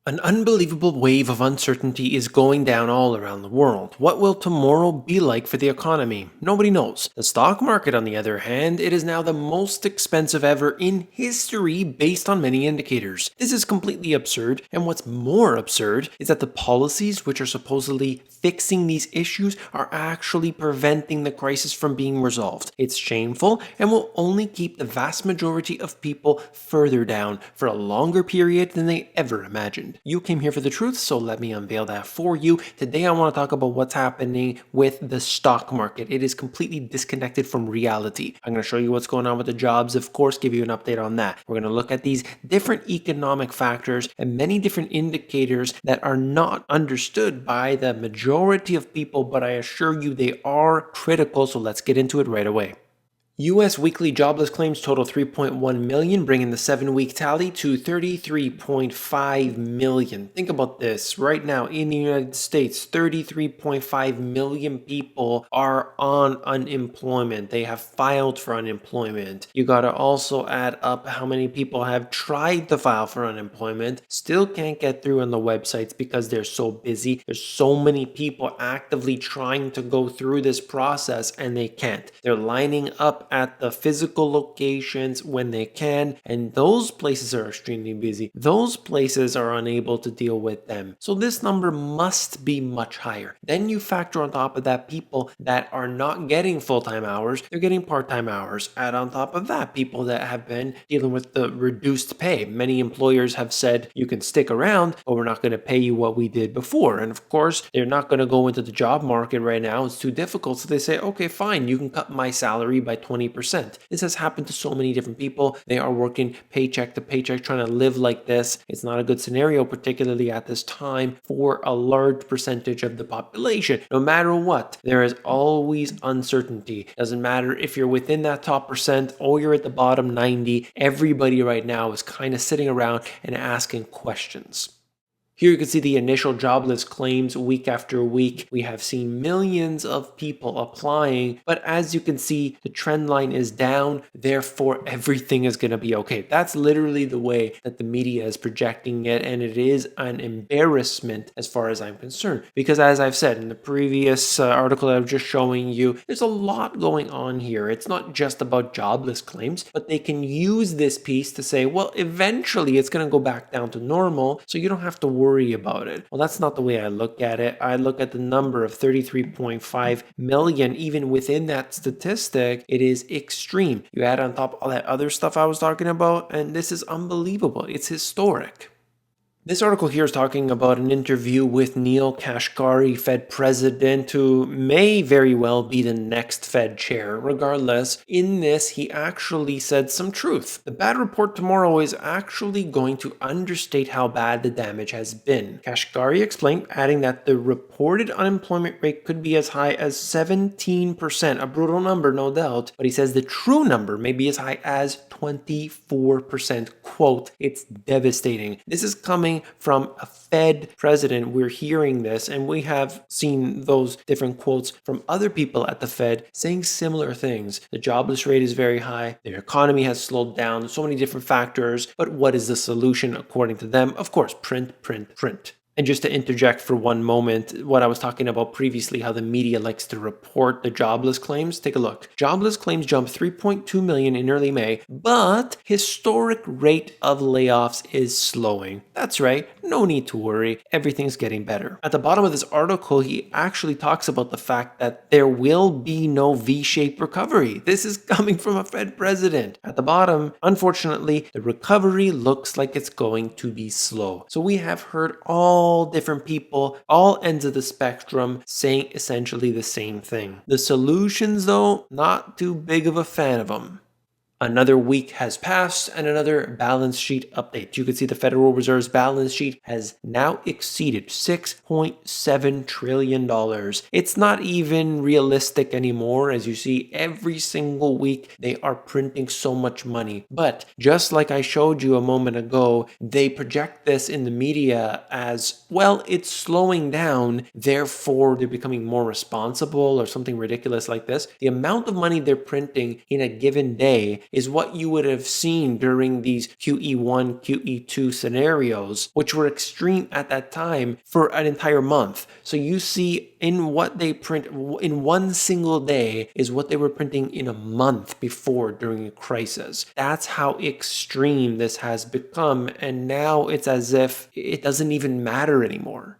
An unbelievable wave of uncertainty is going down all around the world. What will tomorrow be like for the economy? Nobody knows. The stock market, on the other hand, it is now the most expensive ever in history based on many indicators. This is completely absurd, and what's more absurd is that the policies which are supposedly fixing these issues are actually preventing the crisis from being resolved. It's shameful and will only keep the vast majority of people further down for a longer period than they ever imagined. You came here for the truth, so let me unveil that for you. Today I want to talk about what's happening with the stock market. It is completely disconnected from reality. I'm going to show you what's going on with the jobs, of course, give you an update on that. We're going to look at these different economic factors and many different indicators that are not understood by the majority of people, but I assure you they are critical, so let's get into it right away. U.S. weekly jobless claims total 3.1 million, bringing the 7-week tally to 33.5 million. Think about this. Right now in the United States, 33.5 million people are on unemployment. They have filed for unemployment. You gotta also add up how many people have tried to file for unemployment, still can't get through on the websites because they're so busy. There's so many people actively trying to go through this process and they can't. They're lining up at the physical locations when they can, and those places are extremely busy. Those places are unable to deal with them. So this number must be much higher. Then you factor on top of that people that are not getting full-time hours, they're getting part-time hours. Add on top of that people that have been dealing with the reduced pay. Many employers have said you can stick around, but we're not going to pay you what we did before. And of course, they're not going to go into the job market right now. It's too difficult. So they say, okay, fine, you can cut my salary by 20%. This has happened to so many different people. They are working paycheck to paycheck, trying to live like this. It's not a good scenario, particularly at this time, for a large percentage of the population. No matter what, there is always uncertainty. Doesn't matter if you're within that top percent or you're at the bottom 90. Everybody right now is kind of sitting around and asking questions. Here you can see the initial jobless claims week after week. We have seen millions of people applying, but as you can see, the trend line is down, therefore everything is going to be okay. That's literally the way that the media is projecting it, and it is an embarrassment as far as I'm concerned. Because as I've said in the previous article that I was just showing you, there's a lot going on here. It's not just about jobless claims, but they can use this piece to say, well, eventually it's going to go back down to normal, so you don't have to worry about it. Well, that's not the way I look at it. I look at the number of 33.5 million. Even within that statistic, it is extreme. You add on top all that other stuff I was talking about, and this is unbelievable. It's historic. This article here is talking about an interview with Neil Kashkari, Fed president, who may very well be the next Fed chair. Regardless, in this, he actually said some truth. The bad report tomorrow is actually going to understate how bad the damage has been. Kashkari explained, adding that the reported unemployment rate could be as high as 17%, a brutal number, no doubt, but he says the true number may be as high as 24%. Quote, it's devastating. This is coming from a Fed president. We're hearing this, and we have seen those different quotes from other people at the Fed saying similar things. The jobless rate is very high. The economy has slowed down. So many different factors. But what is the solution according to them? Of course, print, print, print. And just to interject for one moment, what I was talking about previously, how the media likes to report the jobless claims, take a look. Jobless claims jumped 3.2 million in early May, but historic rate of layoffs is slowing. That's right, no need to worry, everything's getting better. At the bottom of this article, he actually talks about the fact that there will be no V-shaped recovery. This is coming from a Fed president. At the bottom, unfortunately, the recovery looks like it's going to be slow. So we have heard all different people, all ends of the spectrum, saying essentially the same thing. The solutions, though, not too big of a fan of them. Another week has passed and another balance sheet update. You can see the Federal Reserve's balance sheet has now exceeded $6.7 trillion. It's not even realistic anymore. As you see, every single week they are printing so much money. But just like I showed you a moment ago, they project this in the media as, well, it's slowing down, therefore they're becoming more responsible or something ridiculous like this. The amount of money they're printing in a given day is what you would have seen during these QE1, QE2 scenarios, which were extreme at that time for an entire month. So you see in what they print in one single day is what they were printing in a month before during a crisis. That's how extreme this has become, and now it's as if it doesn't even matter anymore.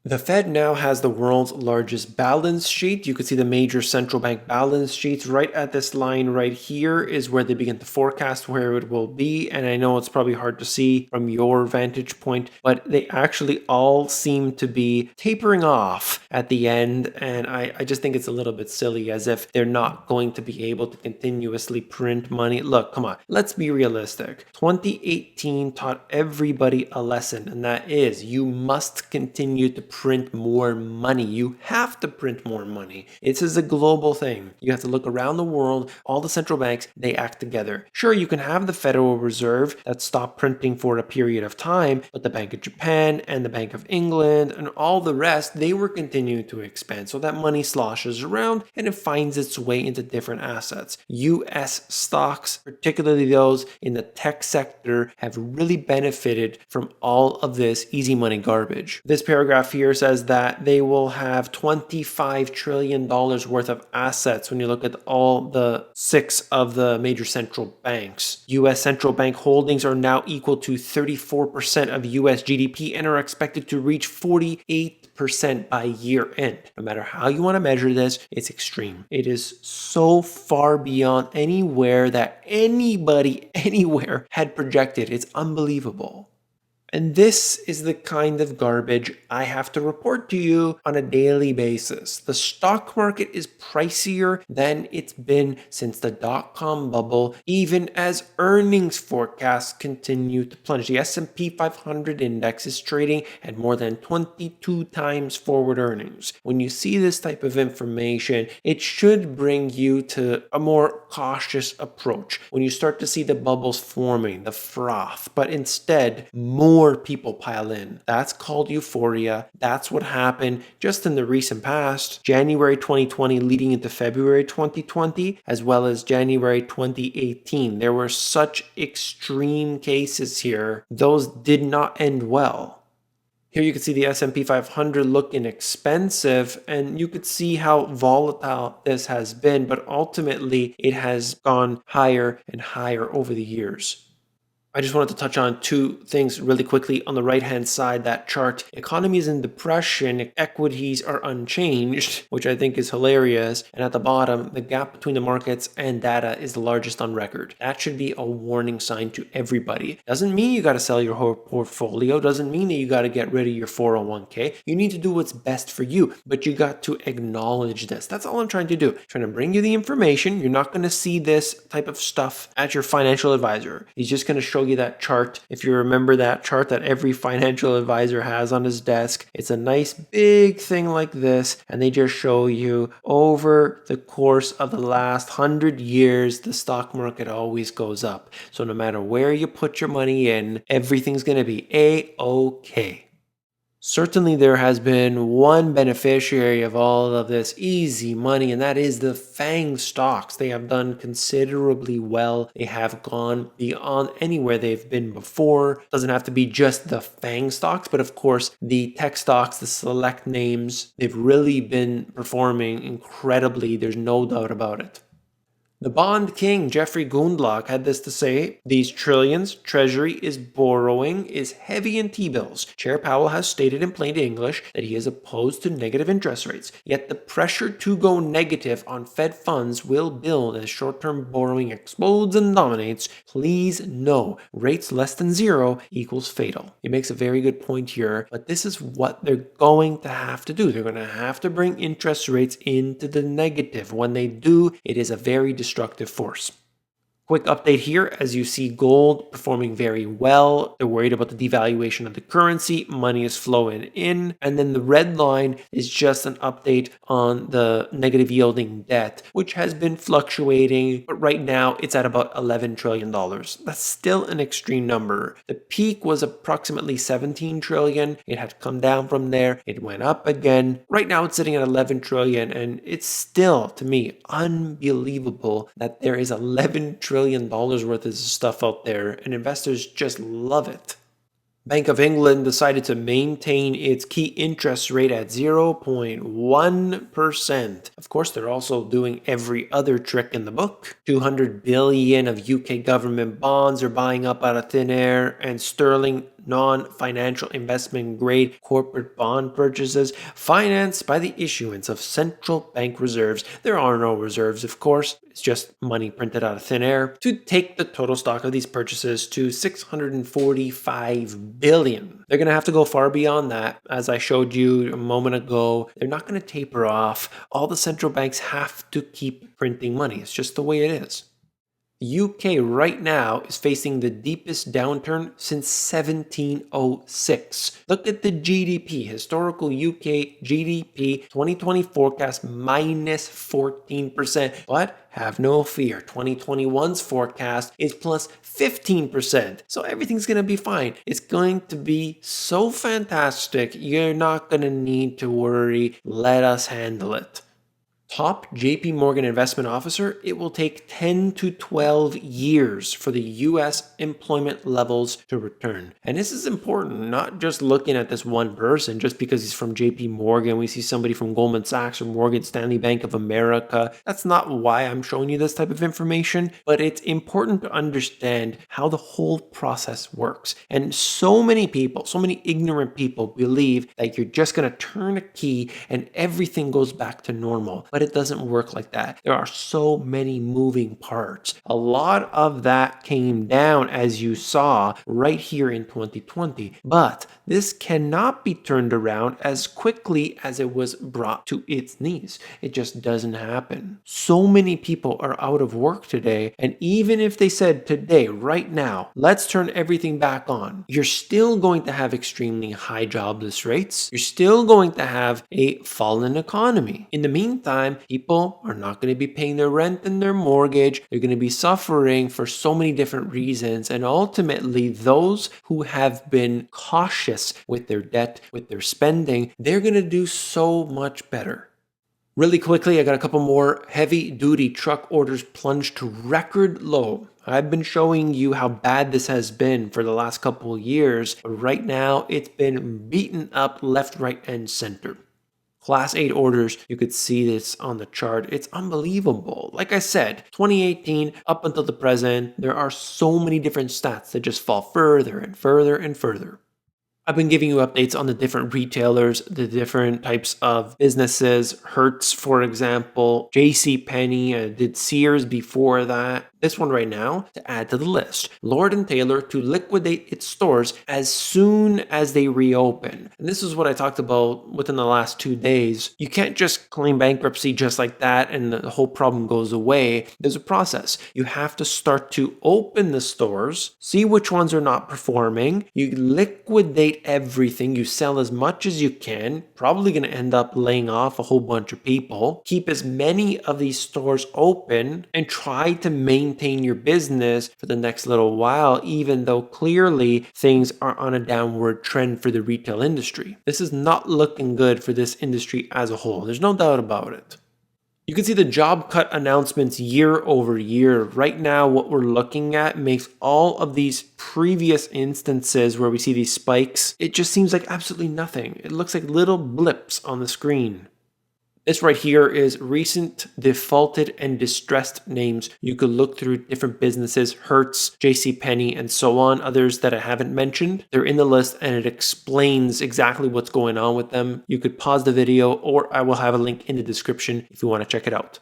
The Fed now has the world's largest balance sheet. You can see the major central bank balance sheets right at this line right here is where they begin to forecast where it will be. And I know it's probably hard to see from your vantage point, but they actually all seem to be tapering off at the end. And I just think it's a little bit silly, as if they're not going to be able to continuously print money. Look, come on, let's be realistic. 2018 taught everybody a lesson, and that is you must continue to print more money. You have to print more money. This is a global thing. You have to look around the world. All the central banks, they act together. Sure, you can have the Federal Reserve that stopped printing for a period of time, but the Bank of Japan and the Bank of England and all the rest, they were continuing to expand. So that money sloshes around and it finds its way into different assets. US stocks, particularly those in the tech sector, have really benefited from all of this easy money garbage. This paragraph here says that they will have $25 trillion worth of assets when you look at all the 6 of the major central banks. US central bank holdings are now equal to 34% of US GDP and are expected to reach 48% by year end. No matter how you want to measure this, it's extreme. It is so far beyond anywhere that anybody anywhere had projected. It's unbelievable. And this is the kind of garbage I have to report to you on a daily basis. The stock market is pricier than it's been since the dot-com bubble, even as earnings forecasts continue to plunge. The S&P 500 index is trading at more than 22 times forward earnings. When you see this type of information, it should bring you to a more cautious approach. When you start to see the bubbles forming, the froth, but instead, more people pile in. That's called euphoria. That's what happened just in the recent past. January 2020 leading into February 2020, as well as January 2018. There were such extreme cases here. Those did not end well. Here you can see the S&P 500 looking expensive, and you could see how volatile this has been, but ultimately it has gone higher and higher over the years. I just wanted to touch on two things really quickly. On the right-hand side, that chart, economy is in depression, equities are unchanged, which I think is hilarious. And at the bottom, the gap between the markets and data is the largest on record. That should be a warning sign to everybody. Doesn't mean you got to sell your whole portfolio. Doesn't mean that you got to get rid of your 401k. You need to do what's best for you, but you got to acknowledge this. That's all I'm trying to do. I'm trying to bring you the information. You're not going to see this type of stuff at your financial advisor. He's just going to show you that chart. If you remember that chart that every financial advisor has on his desk, it's a nice big thing like this, and they just show you over the course of the last 100 years, the stock market always goes up. So no matter where you put your money in, everything's going to be A-okay. Certainly there has been one beneficiary of all of this easy money, and that is the FANG stocks. They have done considerably well. They have gone beyond anywhere they've been before. Doesn't have to be just the FANG stocks, but of course the tech stocks, the select names, they've really been performing incredibly. There's no doubt about it. The bond king, Jeffrey Gundlach, had this to say: "These trillions Treasury is borrowing is heavy in T-bills. Chair Powell has stated in plain English that he is opposed to negative interest rates. Yet the pressure to go negative on Fed funds will build as short-term borrowing explodes and dominates. Please know, rates less than zero equals fatal." He makes a very good point here, but this is what they're going to have to do. They're going to have to bring interest rates into the negative. When they do, it is a very destructive force. Quick update here, as you see gold performing very well. They're worried about the devaluation of the currency. Money is flowing in. And then the red line is just an update on the negative yielding debt, which has been fluctuating, but right now it's at about $11 trillion. That's still an extreme number. The peak was approximately 17 trillion. It had come down from there. It went up again. Right now it's sitting at 11 trillion, and it's still, to me, unbelievable that there is 11 trillion trillion worth of this stuff out there, and investors just love it. Bank of England decided to maintain its key interest rate at 0.1%. Of course, they're also doing every other trick in the book. 200 billion of UK government bonds are buying up out of thin air, and sterling non-financial investment grade corporate bond purchases financed by the issuance of central bank reserves. There are no reserves, of course. It's just money printed out of thin air to take the total stock of these purchases to 645 billion. They're going to have to go far beyond that. As I showed you a moment ago, they're not going to taper off. All the central banks have to keep printing money. It's just the way it is. The UK right now is facing the deepest downturn since 1706. Look at the GDP, historical UK GDP 2020 forecast minus 14%. But have no fear, 2021's forecast is plus 15%. So everything's going to be fine. It's going to be so fantastic, you're not going to need to worry. Let us handle it. Top JP Morgan investment officer, it will take 10 to 12 years for the US employment levels to return. And this is important, not just looking at this one person, just because he's from JP Morgan, we see somebody from Goldman Sachs or Morgan Stanley Bank of America. That's not why I'm showing you this type of information, but it's important to understand how the whole process works. And so many people, so many ignorant people believe that you're just going to turn a key and everything goes back to normal. But it doesn't work like that. There are so many moving parts. A lot of that came down, as you saw right here in 2020. But this cannot be turned around as quickly as it was brought to its knees. It just doesn't happen. So many people are out of work today, and even if they said today, right now, let's turn everything back on, you're still going to have extremely high jobless rates. You're still going to have a fallen economy. In the meantime, people are not going to be paying their rent and their mortgage. They're going to be suffering for so many different reasons. And ultimately, those who have been cautious with their debt, with their spending, they're going to do so much better. Really quickly, I got a couple more. Heavy duty truck orders plunged to record low. I've been showing you how bad this has been for the last couple of years. But right now, it's been beaten up left, right, and center. Class 8 orders, you could see this on the chart. It's unbelievable. Like I said, 2018 up until the present, there are so many different stats that just fall further and further and further. I've been giving you updates on the different retailers, the different types of businesses. Hertz, for example, JCPenney, did Sears before that. This one right now to add to the list. Lord & Taylor to liquidate its stores as soon as they reopen. And this is what I talked about within the last 2 days. You can't just claim bankruptcy just like that and the whole problem goes away. There's a process. You have to start to open the stores, see which ones are not performing. You liquidate everything. You sell as much as you can. Probably going to end up laying off a whole bunch of people. Keep as many of these stores open and try to maintain your business for the next little while, even though clearly things are on a downward trend for the retail industry. This is not looking good for this industry as a whole. There's no doubt about it. You can see the job cut announcements year over year. Right now, what we're looking at makes all of these previous instances where we see these spikes, it just seems like absolutely nothing. It looks like little blips on the screen. This right here is recent defaulted and distressed names. You could look through different businesses, Hertz, JCPenney, and so on, others that I haven't mentioned. They're in the list and it explains exactly what's going on with them. You could pause the video or I will have a link in the description if you want to check it out.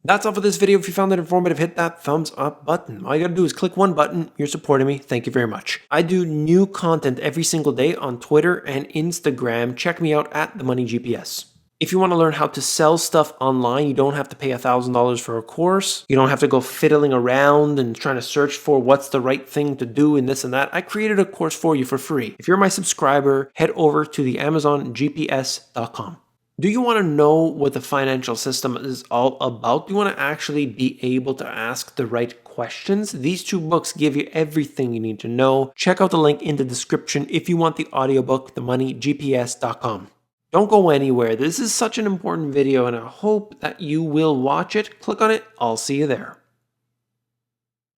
That's all for this video. If you found it informative, hit that thumbs up button. All you gotta do is click one button. You're supporting me. Thank you very much. I do new content every single day on Twitter and Instagram. Check me out at The Money GPS. If you want to learn how to sell stuff online, you don't have to pay $1,000 for a course. You don't have to go fiddling around and trying to search for what's the right thing to do and this and that. I created a course for you for free. If you're my subscriber, head over to the AmazonGPS.com. Do you want to know what the financial system is all about? Do you want to actually be able to ask the right questions? These two books give you everything you need to know. Check out the link in the description if you want the audiobook, themoneygps.com. Don't go anywhere. This is such an important video and I hope that you will watch it. Click on it. I'll see you there.